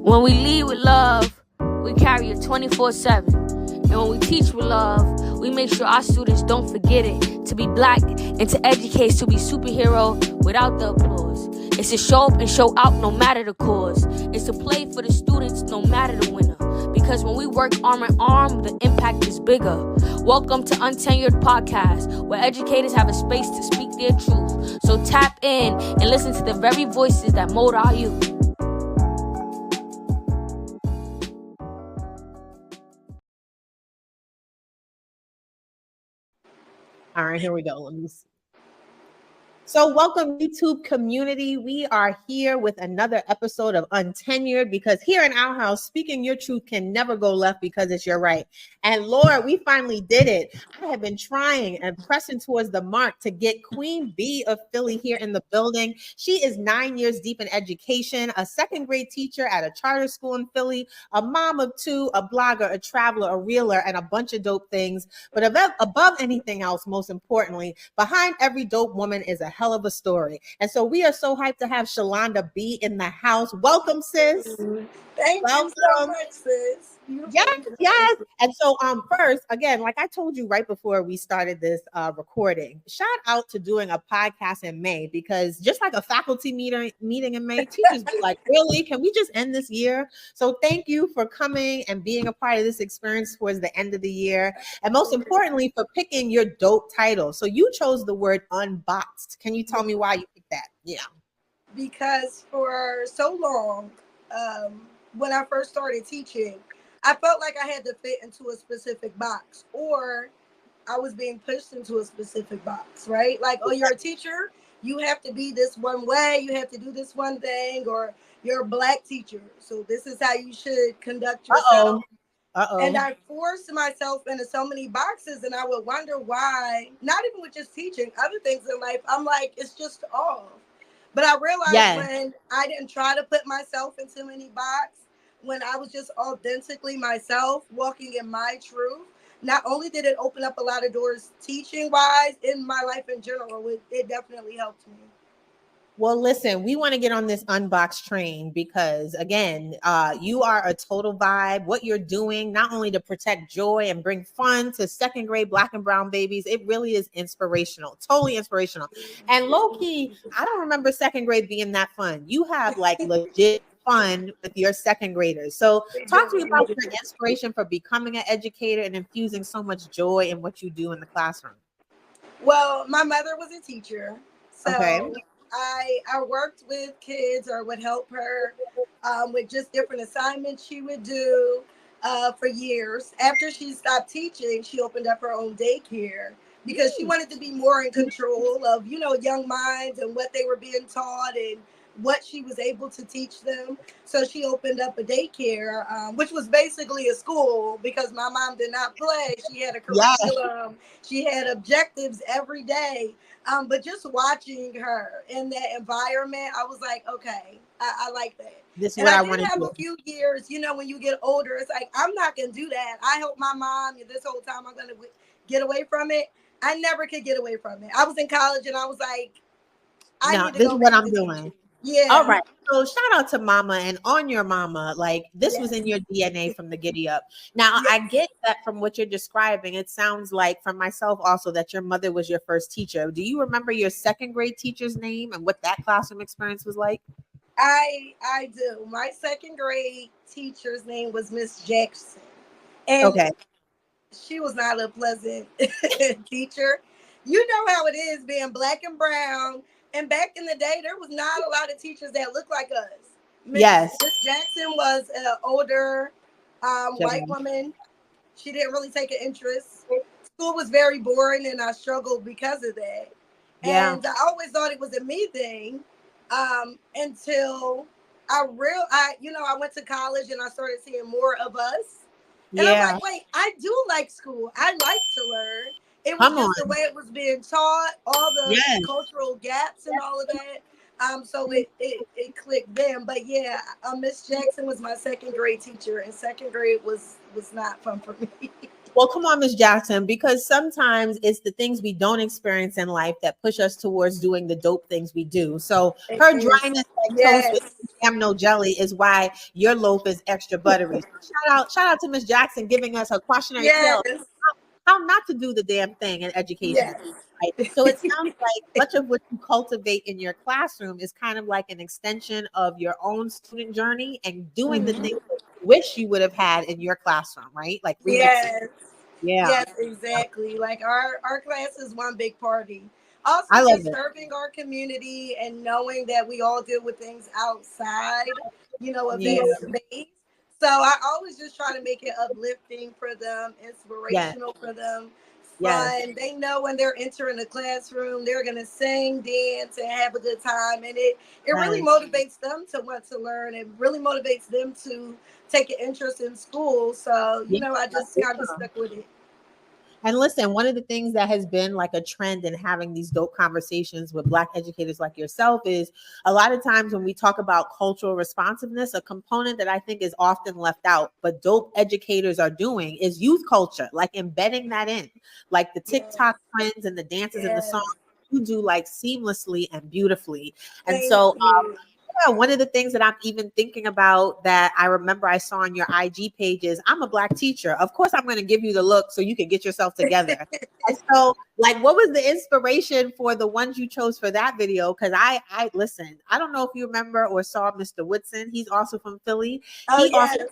When we lead with love, we carry it 24/7. And when we teach with love, we make sure our students don't forget it. To be black and to educate is to be superhero without the applause. It's to show up and show out no matter the cause. It's to play for the students no matter the winner. Because when we work arm in arm, the impact is bigger. Welcome to Untenured Podcast, where educators have a space to speak their truth. So tap in and listen to the very voices that mold our youth. All right, here we go. Let me see. So welcome, YouTube community. We are here with another episode of Untenured, because here in our house, speaking your truth can never go left because it's your right. And Lord, we finally did it. I have been trying and pressing towards the mark to get Queen B of Philly here in the building. She is 9 years deep in education, a second grade teacher at a charter school in Philly, a mom of two, a blogger, a traveler, a reeler, and a bunch of dope things. But above anything else, most importantly, behind every dope woman is a hell of a story. And so we are so hyped to have Shalonda B in the house. Welcome, sis. Thank you so much, sis. Yes. And so first, again, like I told you right before we started this recording, shout out to doing a podcast in May, because just like a faculty meeting in May, teachers be like, really, can we just end this year? So thank you for coming and being a part of this experience towards the end of the year. And most importantly, for picking your dope title. So you chose the word unboxed. Can you tell me why you picked that? Yeah. Because for so long, when I first started teaching, I felt like I had to fit into a specific box, or I was being pushed into a specific box, right? Like, oh, you're a teacher, you have to be this one way, you have to do this one thing, or you're a black teacher, so this is how you should conduct yourself. And I forced myself into so many boxes, and I would wonder why, not even with just teaching, other things in life, I'm like, it's just off. But I realized when I didn't try to put myself in too many boxes, when I was just authentically myself, walking in my truth, not only did it open up a lot of doors teaching wise in my life in general, it definitely helped me. Well, listen, we want to get on this unboxed train because, again, you are a total vibe. What you're doing, not only to protect joy and bring fun to second grade black and brown babies, it really is inspirational, totally inspirational. And low key, I don't remember second grade being that fun. You have like legit fun with your second graders. So talk to me about your inspiration for becoming an educator and infusing so much joy in what you do in the classroom. Well, my mother was a teacher. So I worked with kids, or would help her with just different assignments she would do for years. After she stopped teaching, she opened up her own daycare because she wanted to be more in control of, young minds and what they were being taught and what she was able to teach them. So she opened up a daycare, which was basically a school, because my mom did not play. She had a curriculum. She had objectives every day. But just watching her in that environment, I was like, okay, I like that. This is what I want to have do. A few years, when you get older, it's like, I'm not going to do that. I helped my mom this whole time. I'm going to get away from it. I never could get away from it. I was in college and I was like, this is what I'm doing. Yeah. All right. So shout out to mama, and on your mama, like this was in your DNA from the giddy up. Now I get that from what you're describing. It sounds like from myself also that your mother was your first teacher. Do you remember your second grade teacher's name and what that classroom experience was like? I do. My second grade teacher's name was Miss Jackson. And she was not a pleasant teacher. You know how it is being black and brown. And back in the day, there was not a lot of teachers that looked like us. Miss Jackson was an older white woman. She didn't really take an interest. School was very boring, and I struggled because of that. And I always thought it was a me thing until I went to college and I started seeing more of us. And I'm like, wait, I do like school. I like to learn. It was just the way it was being taught, all the cultural gaps and all of that. So it clicked then. But Miss Jackson was my second grade teacher, and second grade was not fun for me. Well, come on, Miss Jackson, because sometimes it's the things we don't experience in life that push us towards doing the dope things we do. So her dryness, like toast jam, no jelly is why your loaf is extra buttery. So shout out to Miss Jackson giving us a cautionary tale how not to do the damn thing in education. Yes. Right? So it sounds like much of what you cultivate in your classroom is kind of like an extension of your own student journey and doing the things that you wish you would have had in your classroom, right? Like remixing. Yes. Yeah. Yes, exactly. Like our class is one big party. Also, I love just it. serving our community and knowing that we all deal with things outside, of that space. So I always just try to make it uplifting for them, inspirational for them, fun. They know when they're entering the classroom, they're gonna sing, dance, and have a good time. And it really motivates them to want to learn. It really motivates them to take an interest in school. So, I just kind of stuck with it. And listen, one of the things that has been like a trend in having these dope conversations with Black educators like yourself is a lot of times when we talk about cultural responsiveness, a component that I think is often left out, but dope educators are doing is youth culture, like embedding that in, like the TikTok trends and the dances and the songs you do like seamlessly and beautifully. And so, one of the things that I'm even thinking about that I remember I saw on your IG page is I'm a Black teacher. Of course, I'm going to give you the look so you can get yourself together. And so, like, what was the inspiration for the ones you chose for that video? Because I listen, I don't know if you remember or saw Mr. Woodson. He's also from Philly. He also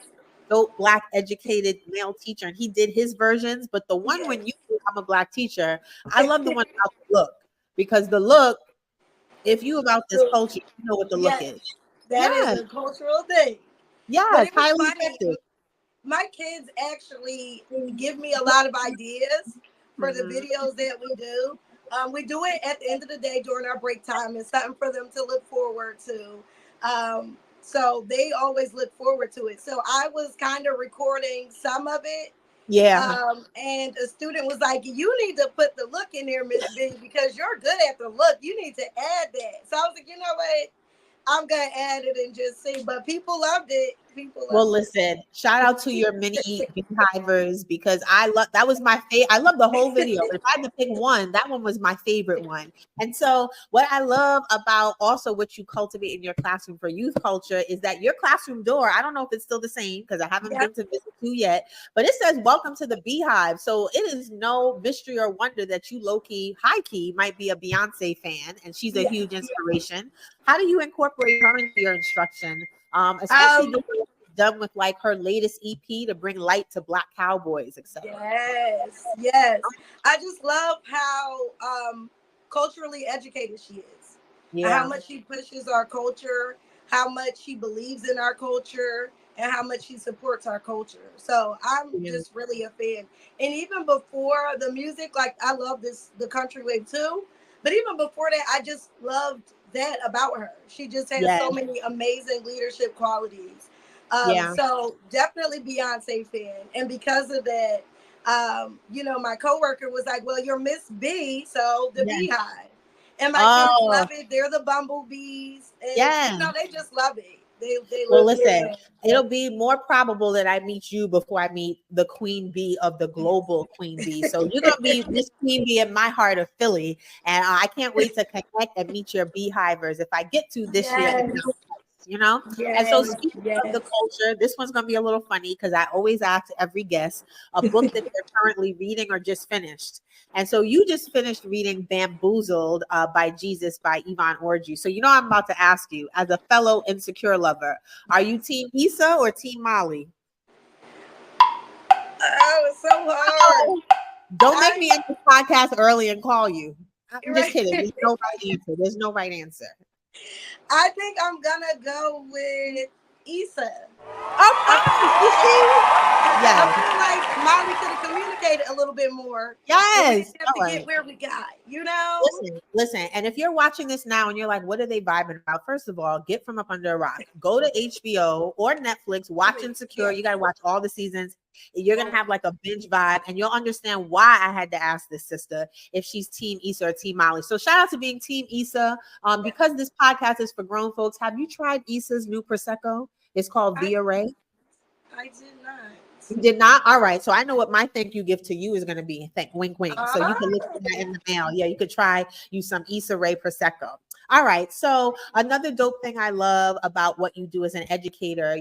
dope Black educated male teacher, and he did his versions. But the one when you do I'm a Black teacher, I love the one about the look, because the look, if you about this culture, you know what the look is. That is a cultural thing. Yeah, but it's highly effective. My kids actually give me a lot of ideas for the videos that we do. We do it at the end of the day during our break time. It's something for them to look forward to. So they always look forward to it. So I was kind of recording some of it. And a student was like, you need to put the look in there, Miss B, because you're good at the look. You need to add that. So I was like, you know what? I'm going to add it and just see. But people loved it. Listen, shout out to your mini beehivers, because I love, that was my favorite. I love the whole video. If I had to pick one, that one was my favorite one. And so what I love about also what you cultivate in your classroom for youth culture is that your classroom door, I don't know if it's still the same because I haven't been to visit you yet, but it says welcome to the Beehive. So it is no mystery or wonder that you low-key, high-key might be a Beyonce fan, and she's a huge inspiration. How do you incorporate her into your instruction? Especially the way done with like her latest EP to bring light to Black cowboys, etc. Yes. I just love how culturally educated she is. How much she pushes our culture, how much she believes in our culture, and how much she supports our culture. So I'm just really a fan. And even before the music, like I love the country wave too. But even before that, I just loved that about her. She just has so many amazing leadership qualities. So definitely Beyonce fan. And because of that, my coworker was like, well, you're Miss B, so the Beehive. And my kids love it. They're the bumblebees. And, they just love it. They listen, it'll be more probable that I meet you before I meet the queen bee of the global queen bee. So you're going to be Miss Queen Bee in my heart of Philly. And I can't wait to connect and meet your beehivers if I get to this year. And so speaking of the culture, this one's going to be a little funny because I always ask every guest a book that they're currently reading or just finished. And so you just finished reading Bamboozled by Jesus by Yvonne Orji. So I'm about to ask you, as a fellow Insecure lover, are you Team Issa or Team Molly? Oh, it's so hard. Don't make me end this podcast early and call you. I'm just kidding. There's no right answer. There's no right answer. I think I'm gonna go with Issa. You see? I feel like Molly could have communicated a little bit more. Yes. To get where we got, Listen. And if you're watching this now and you're like, what are they vibing about? First of all, get from up under a rock. Go to HBO or Netflix, watch Insecure. You got to watch all the seasons. You're going to have like a binge vibe, and you'll understand why I had to ask this sister if she's Team Issa or Team Molly. So shout out to being Team Issa. Because this podcast is for grown folks, have you tried Issa's new Prosecco? It's called The Array. I did not. You did not? All right. So I know what my thank you gift to you is going to be. Wink, wink. So you can look for that in the mail. Yeah, you could try some Issa Rae Prosecco. All right. So another dope thing I love about what you do as an educator,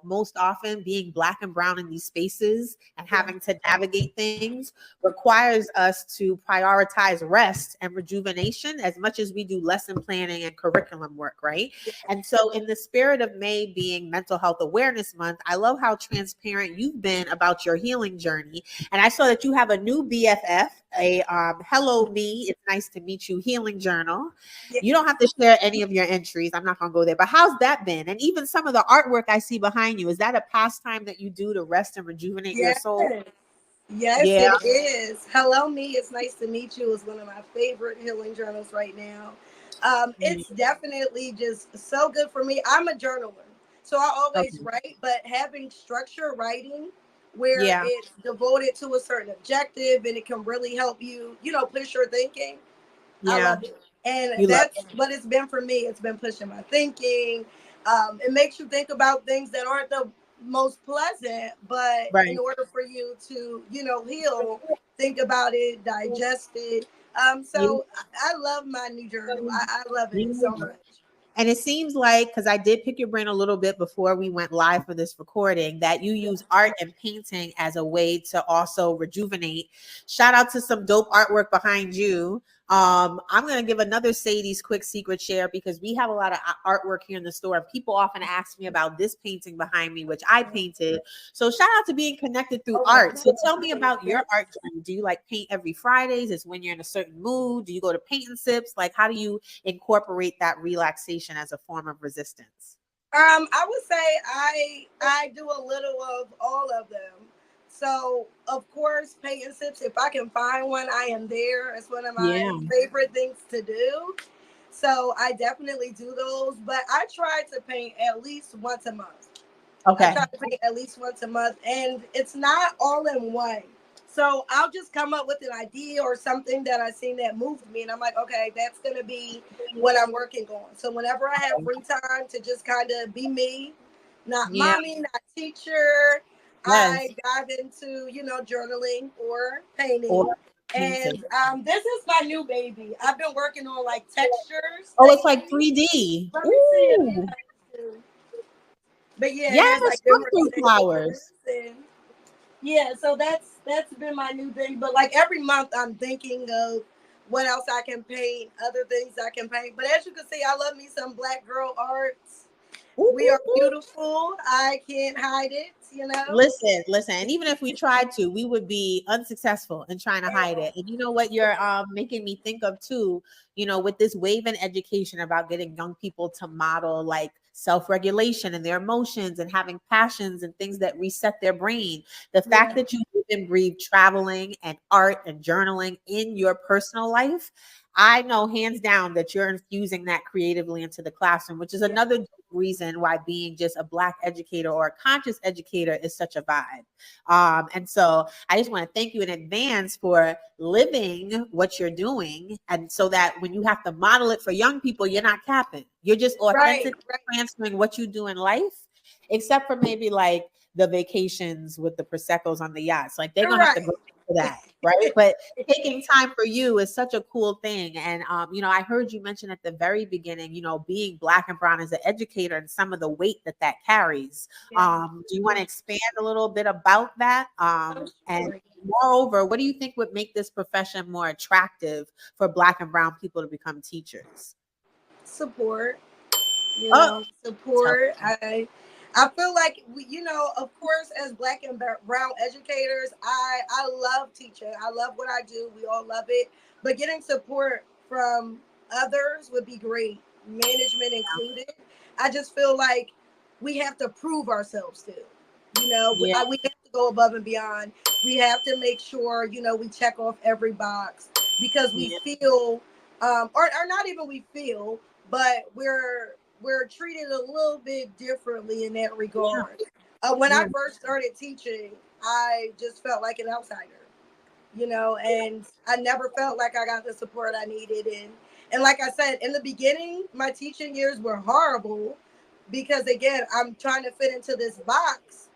most often being Black and brown in these spaces and having to navigate things requires us to prioritize rest and rejuvenation as much as we do lesson planning and curriculum work, right? And so in the spirit of May being Mental Health Awareness Month, I love how transparent you've been about your healing journey. And I saw that you have a new BFF, a Hello Me, it's nice to meet you healing journal. You don't have to share any of your entries. I'm not going to go there. But how's that been? And even some of the artwork I see behind you, is that a pastime that you do to rest and rejuvenate your soul? Yes, it is. Hello Me, it's nice to meet you is one of my favorite healing journals right now. It's definitely just so good for me. I'm a journaler, so I always write, but having structure writing where it's devoted to a certain objective and it can really help you, push your thinking. I love it. And that's what it's been for me. It's been pushing my thinking. It makes you think about things that aren't the most pleasant, but in order for you to, heal, think about it, digest it. So I love my new journal. I love it so much. And it seems like, because I did pick your brain a little bit before we went live for this recording, that you use art and painting as a way to also rejuvenate. Shout out to some dope artwork behind you. I'm going to give another Sadie's quick secret share because we have a lot of artwork here in the store. And people often ask me about this painting behind me, which I painted. So shout out to being connected through art. So tell me about your art journey. Do you like paint every Fridays? Is when you're in a certain mood? Do you go to paint and sips? Like, how do you incorporate that relaxation as a form of resistance? I would say I do a little of all of them. So of course, paint and sips. If I can find one, I am there. It's one of my favorite things to do. So I definitely do those. But I try to paint at least once a month. I try to paint at least once a month, and it's not all in one. So I'll just come up with an idea or something that I seen that moved me, and I'm like, okay, that's gonna be what I'm working on. So whenever I have free time to just kind of be me, not mommy, not teacher, I dive into journaling or painting. And this is my new baby. I've been working on like textures. Oh, it's like 3D. Let me see if but like flowers. So that's been my new thing. But like every month I'm thinking of what else I can paint, other things I can paint. But as you can see, I love me some Black girl arts. We are beautiful. I can't hide it, Listen. And even if we tried to, we would be unsuccessful in trying to hide it. And you know what you're making me think of too, with this wave in education about getting young people to model like self-regulation and their emotions and having passions and things that reset their brain. The fact that you live and breathe traveling and art and journaling in your personal life, I know hands down that you're infusing that creatively into the classroom, which is another reason why being just a Black educator or a conscious educator is such a vibe. And so I just want to thank you in advance for living what you're doing. And so that when you have to model it for young people, you're not capping. You're just authentically transferring what you do in life, except for maybe like the vacations with the Prosecco's on the yachts. Like they're going to have to go for that, right? But taking time for you is such a cool thing. And, I heard you mention at the very beginning, being Black and brown as an educator and some of the weight that carries. Do you want to expand a little bit about that? And moreover, what do you think would make this profession more attractive for Black and brown people to become teachers? Support, support. I feel like of course, as Black and brown educators, I love teaching. I love what I do. We all love it. But getting support from others would be great, management included. I just feel like we have to prove ourselves too. We have to go above and beyond. We have to make sure, we check off every box because we feel, or not even we feel, but we're treated a little bit differently in that regard. When I first started teaching, I just felt like an outsider, and I never felt like I got the support I needed. And like I said, in the beginning, my teaching years were horrible because, again, I'm trying to fit into this box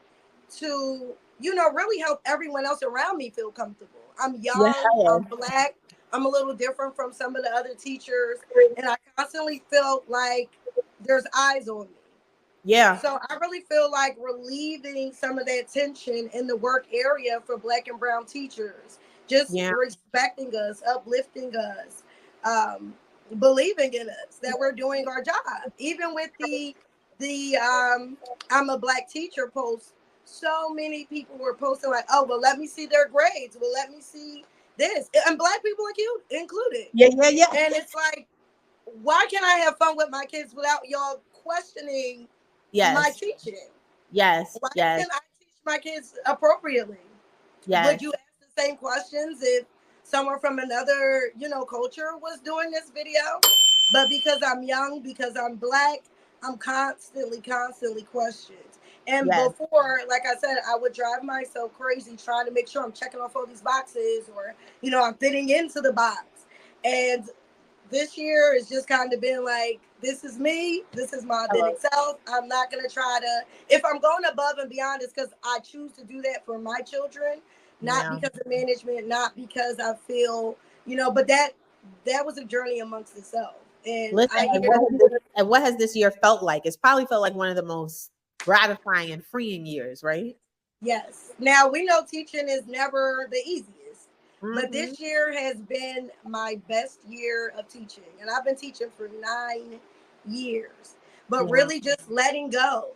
to, really help everyone else around me feel comfortable. I'm young, I'm Black, I'm a little different from some of the other teachers, and I constantly felt like there's eyes on me. Yeah. So I really feel like relieving some of that tension in the work area for Black and brown teachers, just respecting us, uplifting us, believing in us that we're doing our job. Even with the I'm a Black teacher post, so many people were posting like, oh, well, let me see their grades. Well, let me see this. And Black people included. Yeah. And it's like, why can't I have fun with my kids without y'all questioning my teaching? Why can't I teach my kids appropriately? Would you ask the same questions if someone from another, culture was doing this video? But because I'm young, because I'm Black, I'm constantly questioned. And before, like I said, I would drive myself crazy trying to make sure I'm checking off all these boxes, or, I'm fitting into the box. And this year has just kind of been like, this is me. This is my authentic self. I'm not going to try to, if I'm going above and beyond, it's because I choose to do that for my children, not because of management, not because I feel, but that was a journey amongst itself. And what has this year felt like? It's probably felt like one of the most gratifying and freeing years, right? Yes. Now, we know teaching is never the easiest. But this year has been my best year of teaching. And I've been teaching for 9 years. But really just letting go,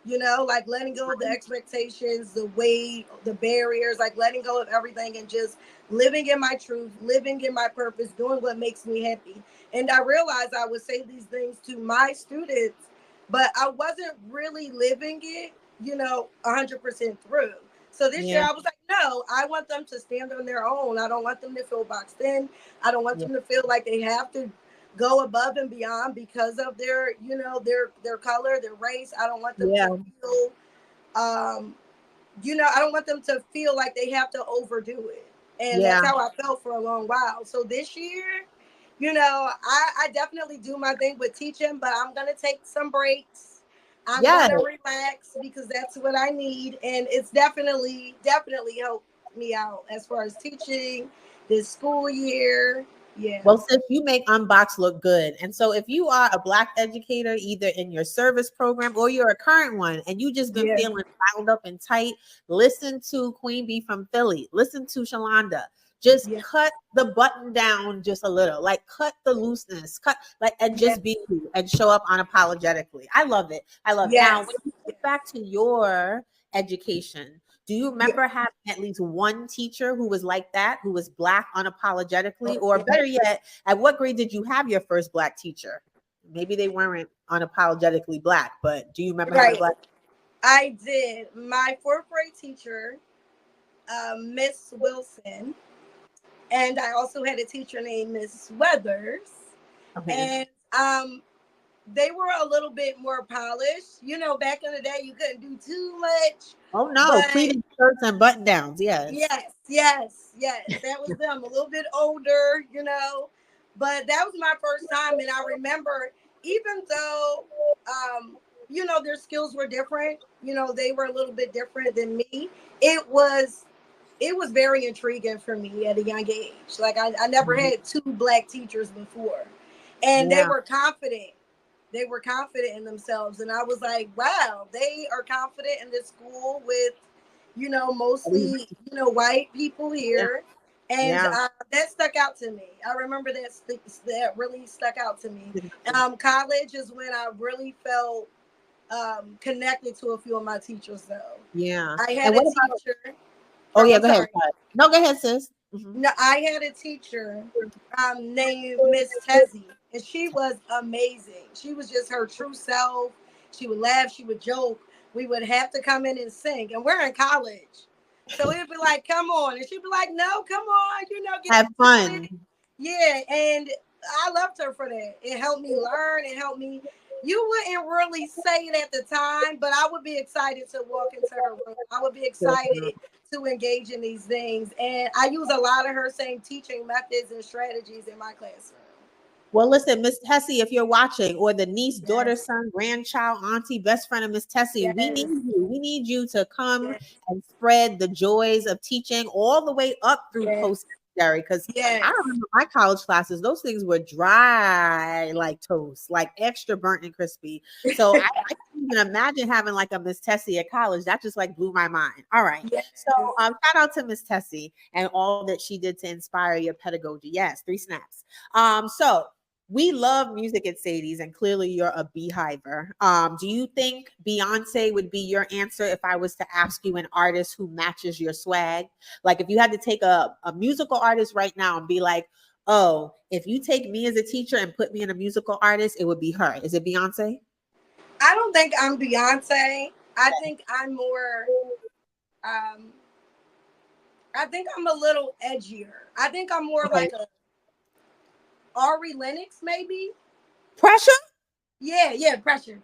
like letting go of the expectations, the weight, the barriers, like letting go of everything and just living in my truth, living in my purpose, doing what makes me happy. And I realized I would say these things to my students, but I wasn't really living it, 100% through. So this year I was like, no, I want them to stand on their own. I don't want them to feel boxed in. I don't want them to feel like they have to go above and beyond because of their, their color, their race. I don't want them to feel, I don't want them to feel like they have to overdo it. And that's how I felt for a long while. So this year, I definitely do my thing with teaching, but I'm going to take some breaks. I'm gonna relax because that's what I need, and it's definitely helped me out as far as teaching this school year. Yeah. Well, sis, you make Unboxed look good, and so if you are a Black educator, either in your service program or you're a current one, and you just been feeling riled up and tight, listen to Queen Bee from Philly. Listen to Shalonda. Just cut the button down just a little, like cut the looseness, and just be you and show up unapologetically. I love it. Now, when you get back to your education, do you remember having at least one teacher who was like that, who was Black unapologetically? Or better yet, at what grade did you have your first Black teacher? Maybe they weren't unapologetically Black, but do you remember having Black? I did. My 4th grade teacher, Miss Wilson. And I also had a teacher named Miss Weathers. And they were a little bit more polished. Back in the day, you couldn't do too much. Oh, no. Pleated shirts and button downs. Yes. That was them. A little bit older, But that was my first time. And I remember, even though, their skills were different, they were a little bit different than me. It was very intriguing for me at a young age. Like I never had 2 Black teachers before, and they were confident. They were confident in themselves, and I was like, wow, they are confident in this school with, mostly, white people here. And that stuck out to me. I remember that really stuck out to me. College is when I really felt connected to a few of my teachers, though. Yeah. I had a teacher. Go ahead. No, go ahead, sis. No, I had a teacher named Miss Tessie, and she was amazing. She was just her true self. She would laugh, she would joke. We would have to come in and sing, and we're in college. So it'd be like, come on. And she'd be like, no, come on, get have fun. Yeah, and I loved her for that. It helped me learn. It helped me. You wouldn't really say it at the time, but I would be excited to walk into her room. I would be excited to engage in these things. And I use a lot of her same teaching methods and strategies in my classroom. Well, listen, Miss Tessie, if you're watching, or the niece, daughter, son, grandchild, auntie, best friend of Miss Tessie, we need you. We need you to come and spread the joys of teaching all the way up through post necessary because I remember my college classes, those things were dry like toast, like extra burnt and crispy. So I can't even imagine having like a Miss Tessie at college. That just like blew my mind. All right. Yes. So shout out to Miss Tessie and all that she did to inspire your pedagogy. Yes, 3 snaps. So we love music at Sadie's, and clearly you're a beehiver. Do you think Beyonce would be your answer if I was to ask you an artist who matches your swag? Like if you had to take a musical artist right now and be like, oh, if you take me as a teacher and put me in a musical artist, it would be her. Is it Beyonce? I don't think I'm Beyonce. I think I'm more, I think I'm a little edgier. I think I'm more like a Ari Lennox, maybe. Pressure? Yeah, pressure.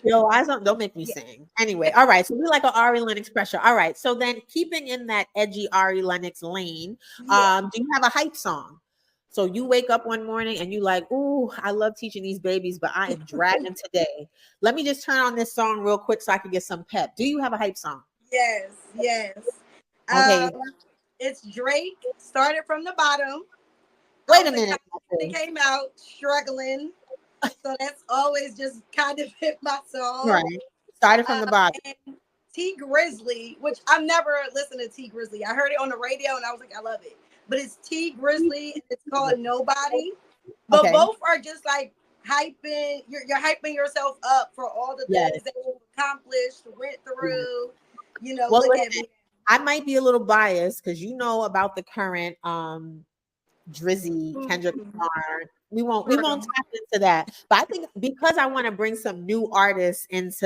Yo, I don't make me sing. Anyway, all right. So we like an Ari Lennox pressure. All right. So then keeping in that edgy Ari Lennox lane, do you have a hype song? So you wake up one morning and you like, ooh, I love teaching these babies, but I am dragging today. Let me just turn on this song real quick so I can get some pep. Do you have a hype song? Yes. Okay. It's Drake, Started from the Bottom. Wait a minute. It came out struggling. So that's always just kind of hit my song. Right. Started from the bottom. And T Grizzly, which I've never listened to T Grizzly. I heard it on the radio and I was like, I love it. But it's T Grizzly. It's called Nobody. But both are just like hyping. You're hyping yourself up for all the things that you've accomplished, went through. You know, well, look at me. I might be a little biased because you know about the current Drizzy, Kendrick Lamar. We won't tap into that. But I think because I want to bring some new artists into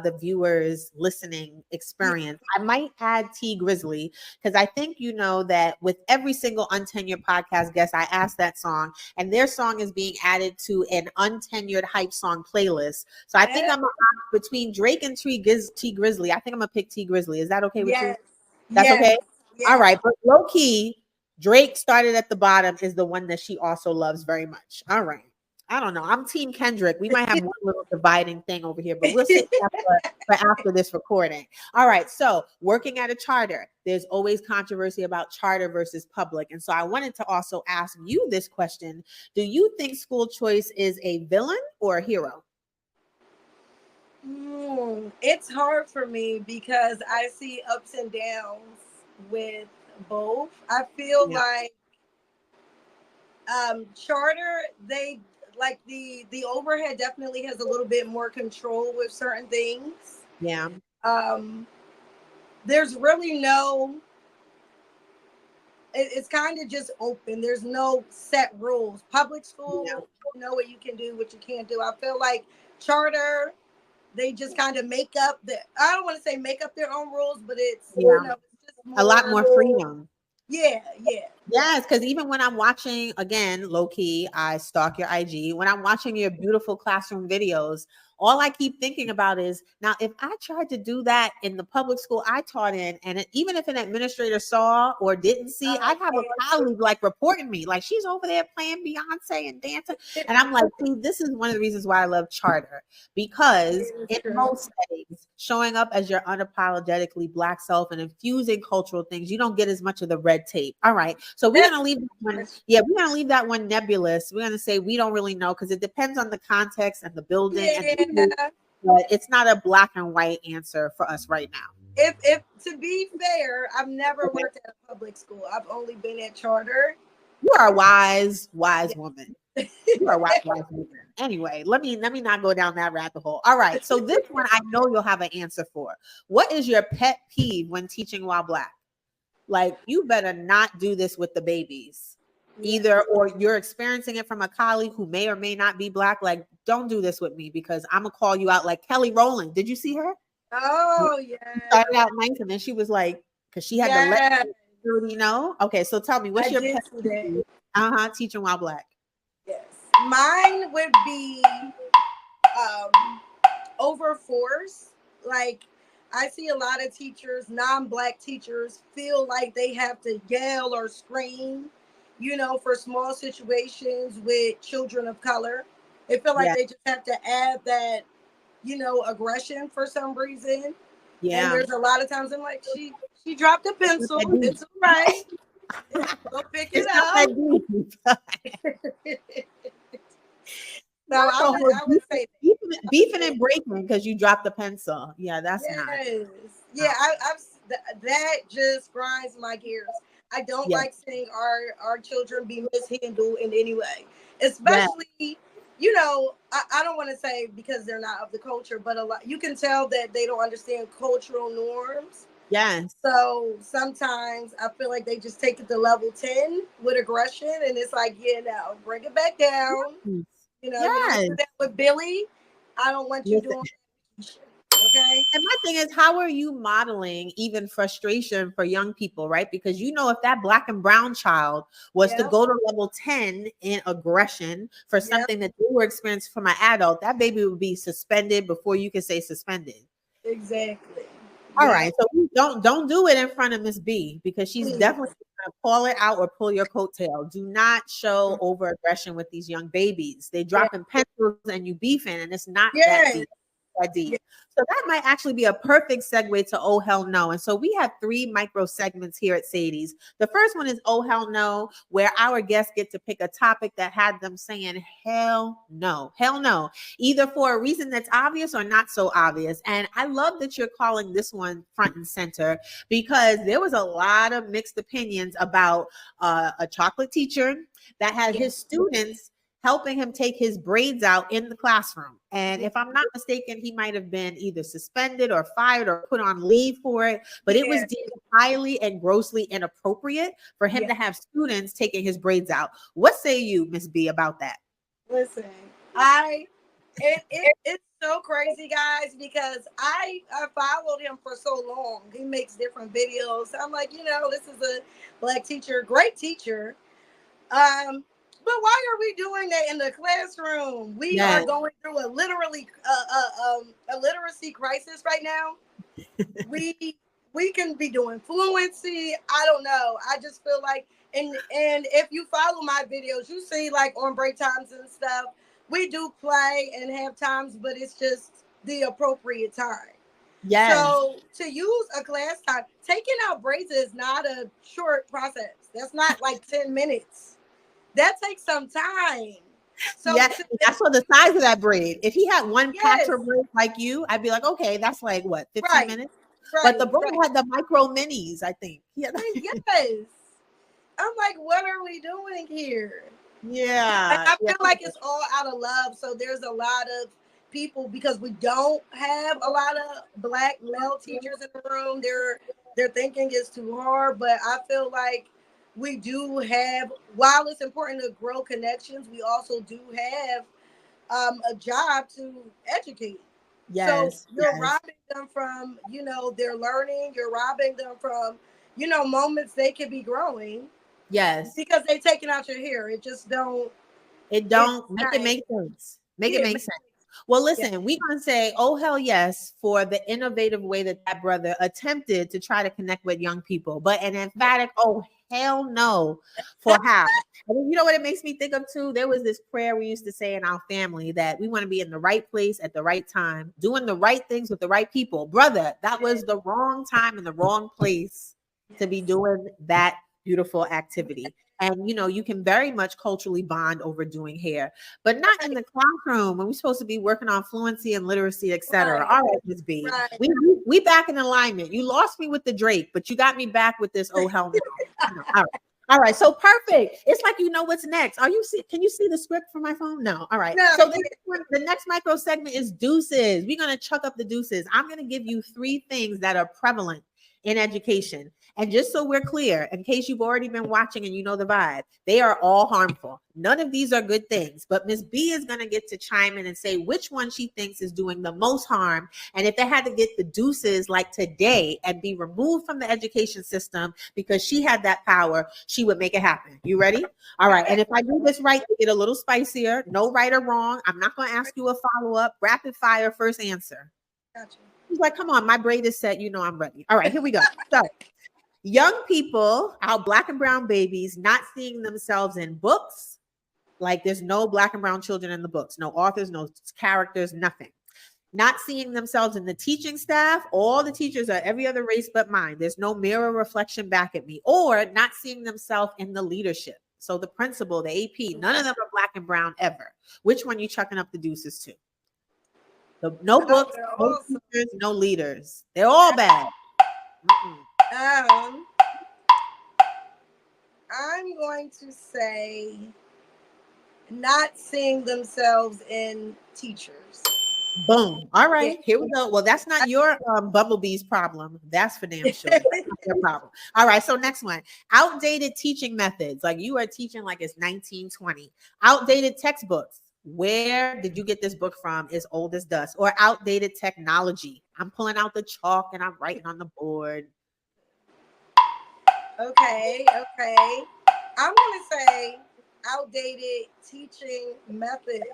the viewers listening experience, I might add T Grizzly because I think you know that with every single untenured podcast guest, I ask that song, and their song is being added to an untenured hype song playlist. So I think I'm between Drake and T Grizzly. I think I'm gonna pick T Grizzly. Is that okay with you? That's okay. All right, but low key. Drake Started at the Bottom is the one that she also loves very much. All right. I don't know. I'm Team Kendrick. We might have one little dividing thing over here, but we'll see for after this recording. All right. So working at a charter, there's always controversy about charter versus public. And so I wanted to also ask you this question. Do you think school choice is a villain or a hero? It's hard for me because I see ups and downs with both. I feel like charter, they like the overhead definitely has a little bit more control with certain things. There's really no, it's kind of just open. There's no set rules. Public school, you know what you can do, what you can't do. I feel like charter, they just kind of make up I don't want to say make up their own rules, but it's you know, it's just a lot more freedom. Yes, because even when I'm watching, again, low key, I stalk your IG. When I'm watching your beautiful classroom videos, all I keep thinking about is, now, if I tried to do that in the public school I taught in, and even if an administrator saw or didn't see, I'd have a colleague like reporting me, like she's over there playing Beyonce and dancing. And I'm like, see, this is one of the reasons why I love charter, because in most settings, showing up as your unapologetically Black self and infusing cultural things, you don't get as much of the red tape. All right. So we're going to leave that one. We're going to leave that one nebulous. We're going to say we don't really know because it depends on the context and the building. But it's not a black and white answer for us right now. If to be fair, I've never worked at a public school. I've only been at charter. You are a wise woman. You are a wise woman. Anyway, let me not go down that rabbit hole. All right. So this one I know you'll have an answer for. What is your pet peeve when teaching while Black? Like, you better not do this with the babies. Either or you're experiencing it from a colleague who may or may not be Black. Like, don't do this with me because I'm gonna call you out. Like Kelly Rowland, did you see her? Oh yeah, started out nice and then she was like, because she had to let you know. Okay, so tell me, what's your pet peeve? Teaching while Black? Yes, mine would be over force. Like, I see a lot of teachers, non-Black teachers, feel like they have to yell or scream, you know, for small situations with children of color. They feel like they just have to add that, you know, aggression for some reason. And there's a lot of times I'm like, she dropped a pencil. It's all right. Go pick It's it not up. that deep. So I would say beefing and breaking because you dropped the pencil. Yeah, that's not. Yeah, that just grinds my gears. I don't like seeing our children be mishandled in any way, especially I don't want to say because they're not of the culture, but a lot you can tell that they don't understand cultural norms. Yes. So sometimes I feel like they just take it to level 10 with aggression, and it's like, bring it back down. You don't do that with Billy. I don't want you doing that. Okay. And my thing is, how are you modeling even frustration for young people, right? Because if that black and brown child was to go to level 10 in aggression for something that they were experiencing from an adult, that baby would be suspended before you could say suspended. Exactly. All right. So don't do it in front of Miss B because she's definitely gonna call it out or pull your coattail. Do not show over aggression with these young babies. They dropping pencils and you beefing, and it's not that deep. So that might actually be a perfect segue to Oh Hell No. And so we have 3 micro segments here at Sadie's. The first one is Oh Hell No, where our guests get to pick a topic that had them saying hell no, either for a reason that's obvious or not so obvious. And I love that you're calling this one front and center because there was a lot of mixed opinions about a chocolate teacher that had his students helping him take his braids out in the classroom. And if I'm not mistaken, he might have been either suspended or fired or put on leave for it, but it was deemed highly and grossly inappropriate for him to have students taking his braids out. What say you, Miss B, about that? Listen, it's so crazy, guys, because I followed him for so long. He makes different videos. I'm like, this is a black teacher, great teacher. But why are we doing that in the classroom? We are going through a literacy crisis right now. we can be doing fluency. I don't know. I just feel like, and if you follow my videos, you see like on break times and stuff, we do play and have times, but it's just the appropriate time. So to use a class time, taking out braids is not a short process. That's not like 10 minutes. That takes some time. So that's for the size of that braid. If he had one patch of braid like you, I'd be like, okay, that's like what, 15 minutes? But the braid had the micro minis, I think. Yes. I'm like, what are we doing here? Yeah. I feel like it's all out of love. So there's a lot of people, because we don't have a lot of black male teachers in the room. Their thinking is too hard, but I feel like we do have, while it's important to grow connections, we also do have a job to educate. So you're robbing them from, their learning. You're robbing them from, moments they could be growing. Because they taking out your hair. It just don't. It make it make sense. Make it make sense. Well, listen, we're going to say, oh, hell yes, for the innovative way that brother attempted to try to connect with young people, but an emphatic, oh, hell no, for how. And you know what it makes me think of too? There was this prayer we used to say in our family that we want to be in the right place at the right time, doing the right things with the right people. Brother, that was the wrong time and the wrong place to be doing that beautiful activity. And, you can very much culturally bond over doing hair, but not in the classroom when we're supposed to be working on fluency and literacy, etc. All right, Ms. B, we back in alignment. You lost me with the Drake, but you got me back with this, oh, hell no. All right. So perfect. It's like, what's next. Can you see the script from my phone? No. All right. So the next micro segment is deuces. We're going to chuck up the deuces. I'm going to give you 3 things that are prevalent in education. And just so we're clear, in case you've already been watching and you know the vibe, they are all harmful. None of these are good things, but Ms. B is going to get to chime in and say which one she thinks is doing the most harm. And if they had to get the deuces like today and be removed from the education system because she had that power, she would make it happen. You ready? All right. And if I do this right, you get a little spicier. No right or wrong. I'm not going to ask you a follow-up. Rapid fire, first answer. Gotcha. He's like, come on, my braid is set. I'm ready. All right, here we go. So young people, our black and brown babies, not seeing themselves in books. Like there's no black and brown children in the books, no authors, no characters, nothing. Not seeing themselves in the teaching staff. All the teachers are every other race but mine. There's no mirror reflection back at me. Or not seeing themselves in the leadership. So the principal, the AP, none of them are black and brown ever. Which one you chucking up the deuces to? No books, no teachers, no leaders. They're all bad. I'm going to say not seeing themselves in teachers. Boom. All right, here we go. Well, that's not your Bumblebee's problem. That's for damn sure. That's not your problem. All right, so next one. Outdated teaching methods. Like you are teaching like it's 1920. Outdated textbooks. Where did you get this book from? Is old as dust. Or outdated technology. I'm pulling out the chalk and I'm writing on the board. Okay. I'm going to say outdated teaching methods.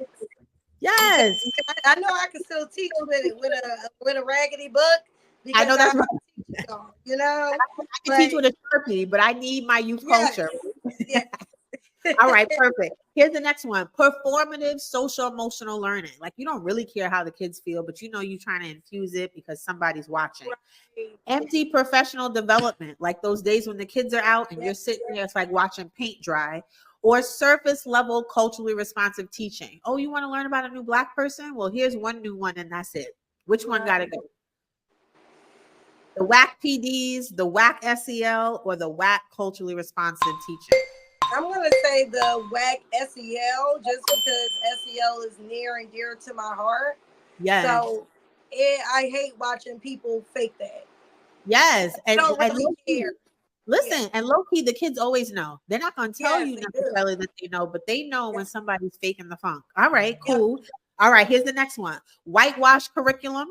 Yes. I know I can still teach with a raggedy book. I know that's right. You know, I can teach with a Sharpie, but I need my youth culture. Yeah. All right, perfect. Here's the next one. Performative social emotional learning. Like you don't really care how the kids feel, but you know you're trying to infuse it because somebody's watching. Right. Empty professional development. Like those days when the kids are out and you're sitting there, it's like watching paint dry. Or surface level culturally responsive teaching. Oh, you want to learn about a new black person? Well, here's one new one and that's it. Which one got to go? The whack PDs, the whack SEL, or the whack culturally responsive teaching? I'm going to say the whack SEL just because SEL is near and dear to my heart. Yes. So I hate watching people fake that. Yes. And I don't really care. Listen, and low key, the kids always know. They're not going to tell you necessarily that they know, but they know when somebody's faking the funk. All right, cool. All right, here's the next one. Whitewash curriculum,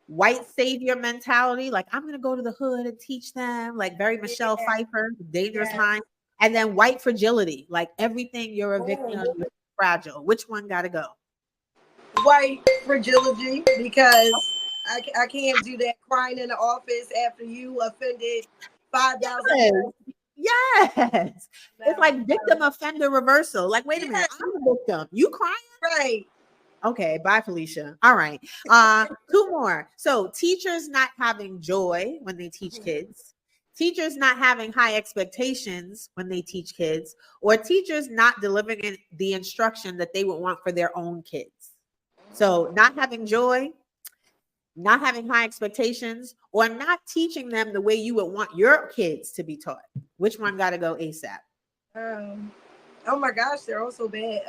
white savior mentality. Like, I'm going to go to the hood and teach them, like very Michelle Pfeiffer, Dangerous Mind. And then white fragility, like everything you're a victim, you're fragile. Which one got to go? White fragility, because I can't do that crying in the office after you offended 5,000 people. Yes. It's like victim offender reversal. Like, wait a minute, I'm a victim. You crying? Right. Okay, bye, Felicia. All right. Two more. So teachers not having joy when they teach kids. Teachers not having high expectations when they teach kids, or teachers not delivering the instruction that they would want for their own kids. So not having joy, not having high expectations, or not teaching them the way you would want your kids to be taught. Which one got to go ASAP? Oh my gosh, they're all so bad.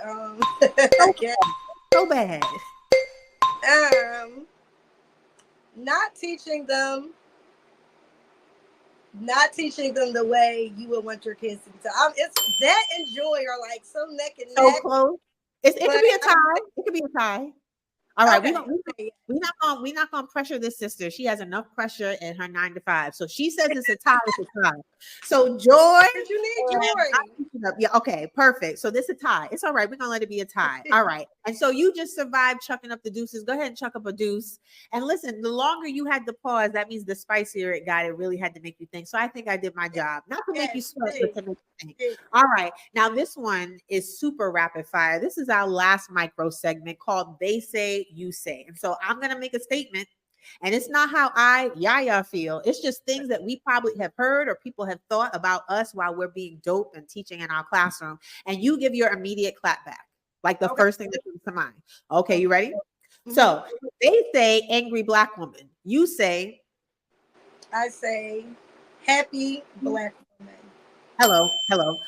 So bad. Not teaching them the way you would want your kids to be taught. It's that and joy are like so neck and neck. So close. It could be a tie. It could be a tie. All right, okay. We're not gonna pressure this sister. She has enough pressure in her 9 to 5. So she says it's a tie. It's a tie. So joy. You need joy. Yeah. Okay. Perfect. So this is a tie. It's all right. We're gonna let it be a tie. All right. And so you just survived chucking up the deuces. Go ahead and chuck up a deuce. And listen, the longer you had to pause, that means the spicier it got. It really had to make you think. So I think I did my job. Not to make you sweat, but to make you think. All right. Now this one is super rapid fire. This is our last micro segment called They Say, You Say. And so I'm gonna make a statement. And it's not how Yaya feel. It's just things that we probably have heard or people have thought about us while we're being dope and teaching in our classroom. And you give your immediate clap back, like the first thing that comes to mind. Okay, you ready? Mm-hmm. So they say angry black woman. You say? I say happy black woman. Hello.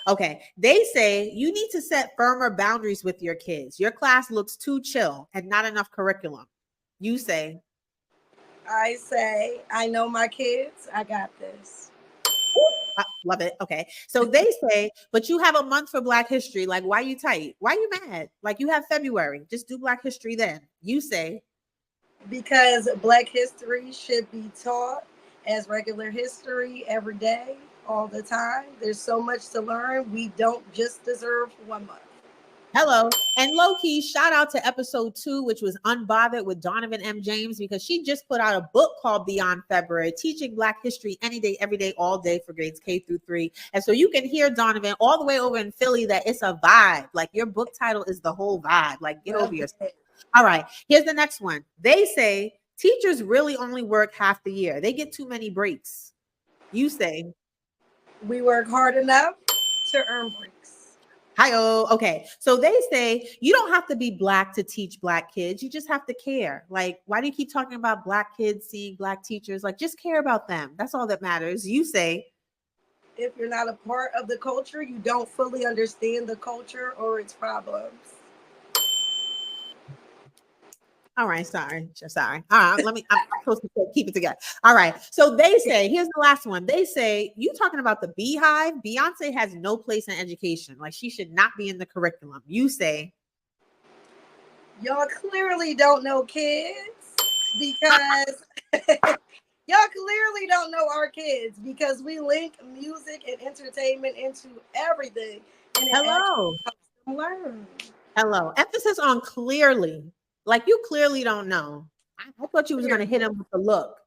Okay. They say you need to set firmer boundaries with your kids. Your class looks too chill and not enough curriculum. You say? I say, I know my kids. I got this. I love it. Okay. So they say, but you have a month for Black History. Like, why you tight? Why you mad? Like, you have February. Just do Black History then. You say? Because Black History should be taught as regular history every day, all the time. There's so much to learn. We don't just deserve 1 month. Hello. And low-key, shout out to episode 2, which was Unbothered with Donovan M. James, because she just put out a book called Beyond February, teaching Black history any day, every day, all day for grades K through 3. And so you can hear Donovan all the way over in Philly that it's a vibe. Like your book title is the whole vibe. Like get over yourself. All right. Here's the next one. They say teachers really only work half the year. They get too many breaks. You say we work hard enough to earn breaks. Hi-oh. Okay. So they say you don't have to be Black to teach Black kids. You just have to care. Like, why do you keep talking about Black kids seeing Black teachers? Like, just care about them. That's all that matters. You say if you're not a part of the culture, you don't fully understand the culture or its problems. All right, sorry. All right, I'm supposed to keep it together. All right. So they say, here's the last one. They say, you talking about the beehive? Beyonce has no place in education. Like, she should not be in the curriculum. You say, y'all clearly don't know kids because y'all clearly don't know our kids because we link music and entertainment into everything. And hello. Learn. Hello. Emphasis on clearly. Like, you clearly don't know. I thought you was going to hit him with the look.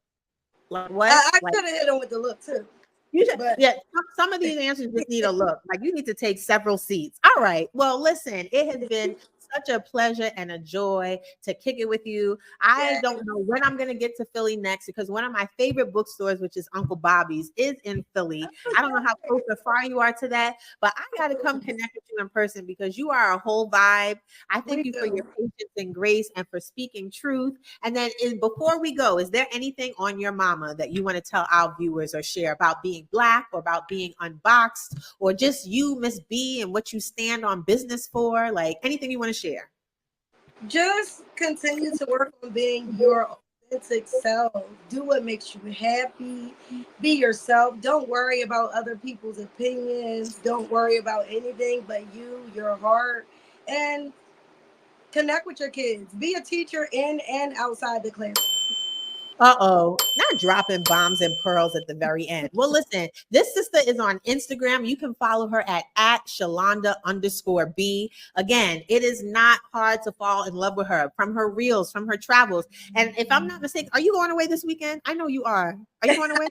Like, what? I like, could have hit him with the look, too. Yeah, some of these answers just need a look. Like, you need to take several seats. All right. Well, listen, it has been such a pleasure and a joy to kick it with you. I don't know when I'm going to get to Philly next because one of my favorite bookstores, which is Uncle Bobby's, is in Philly. I don't know how close or far you are to that, but I got to come connect with you in person because you are a whole vibe. I thank you for your patience and grace and for speaking truth. And then before we go, is there anything on your mama that you want to tell our viewers or share about being Black or about being unboxed or just you, Miss B, and what you stand on business for? Like, anything you want to share? Just continue to work on being your authentic self. Do what makes you happy. Be yourself. Don't worry about other people's opinions. Don't worry about anything but you, your heart, and connect with your kids. Be a teacher in and outside the classroom. Uh-oh, not dropping bombs and pearls at the very end. Well, listen, this sister is on Instagram. You can follow her at Shalonda_B. Again, it is not hard to fall in love with her from her reels, from her travels. And if I'm not mistaken, are you going away this weekend? I know you are. Are you going away?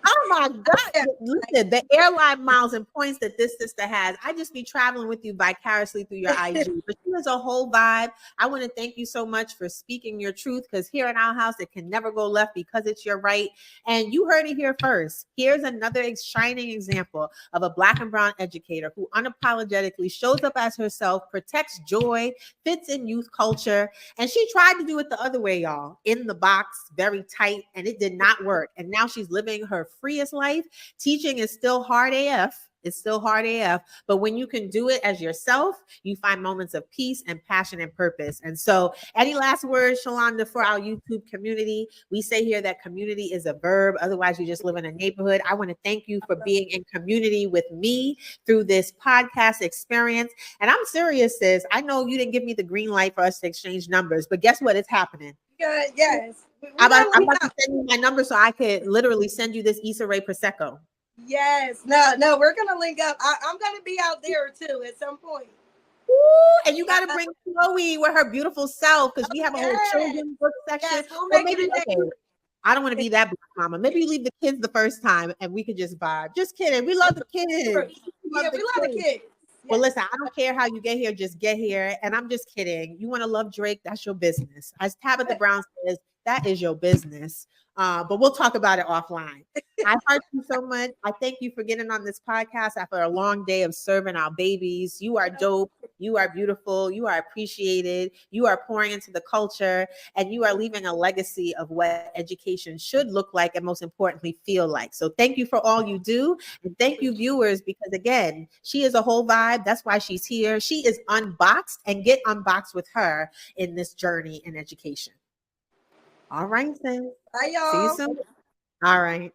Oh my God. Listen, the airline miles and points that this sister has, I just be traveling with you vicariously through your IG. But she is a whole vibe. I want to thank you so much for speaking your truth because here in our house, it can never go left because it's your right. And you heard it here first. Here's another shining example of a Black and brown educator who unapologetically shows up as herself, protects joy, fits in youth culture. And she tried to do it the other way, y'all, in the box, very tight, and it did not work. And now she's living her freest life. Teaching is still hard AF. It's still hard AF, but when you can do it as yourself, you find moments of peace and passion and purpose. And so, any last words, Shalonda, for our YouTube community? We say here that community is a verb. Otherwise, you just live in a neighborhood. I want to thank you for being in community with me through this podcast experience. And I'm serious, sis. I know you didn't give me the green light for us to exchange numbers, but guess what? It's happening. Yes. I'm about to send you my number so I could literally send you this Issa Rae Prosecco. Yes. No, we're going to link up. I'm going to be out there too at some point. Ooh, and you got to bring Chloe with her beautiful self because we have a whole children's book section. Yes, we'll maybe I don't want to be that Black mama. Maybe you leave the kids the first time and we could just vibe. Just kidding. We love the kids. We love the kids. Well, listen, I don't care how you get here, just get here. And I'm just kidding. You want to love Drake, that's your business. As Tabitha Brown says, that is your business. But we'll talk about it offline. I heard you so much. I thank you for getting on this podcast after a long day of serving our babies. You are dope. You are beautiful. You are appreciated. You are pouring into the culture and you are leaving a legacy of what education should look like and most importantly, feel like. So thank you for all you do. And thank you viewers, because again, she is a whole vibe. That's why she's here. She is unboxed, and get unboxed with her in this journey in education. All right, then. Bye, y'all. See you soon. All right.